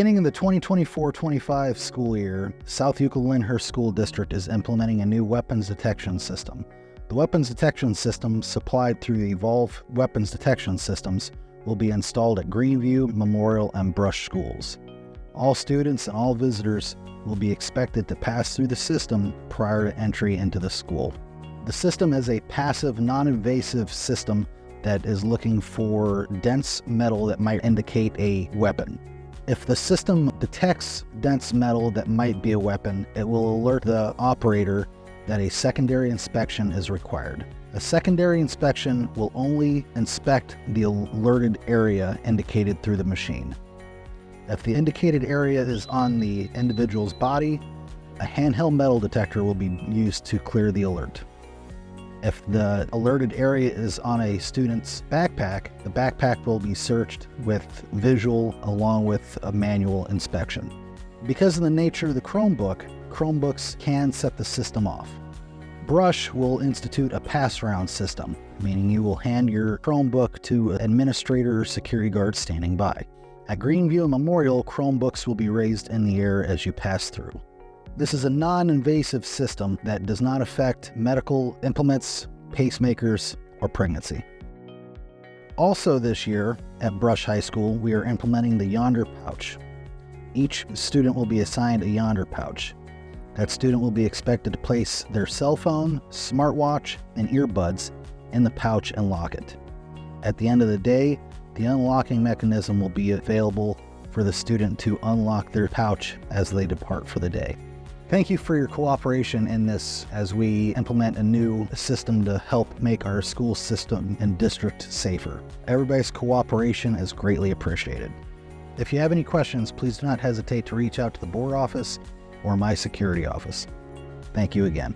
Beginning in the 2024-25 school year, South Euclid Lyndhurst School District is implementing a new weapons detection system. The weapons detection system, supplied through the Evolv Weapons Detection systems, will be installed at Greenview, Memorial, and Brush schools. All students and all visitors will be expected to pass through the system prior to entry into the school. The system is a passive, non-invasive system that is looking for dense metal that might indicate a weapon. If the system detects dense metal that might be a weapon, it will alert the operator that a secondary inspection is required. A secondary inspection will only inspect the alerted area indicated through the machine. If the indicated area is on the individual's body, a handheld metal detector will be used to clear the alert. If the alerted area is on a student's backpack, the backpack will be searched with visual along with a manual inspection. Because of the nature of the Chromebooks can set the system off. Brush will institute a pass-around system, meaning you will hand your Chromebook to an administrator or security guard standing by. At Greenview and Memorial, Chromebooks will be raised in the air as you pass through. This is a non-invasive system that does not affect medical implements, pacemakers, or pregnancy. Also this year at Brush High School, we are implementing the Yonder pouch. Each student will be assigned a Yonder pouch. That student will be expected to place their cell phone, smartwatch, and earbuds in the pouch and lock it. At the end of the day, the unlocking mechanism will be available for the student to unlock their pouch as they depart for the day. Thank you for your cooperation in this as we implement a new system to help make our school system and district safer. Everybody's cooperation is greatly appreciated. If you have any questions, please do not hesitate to reach out to the board office or my security office. Thank you again.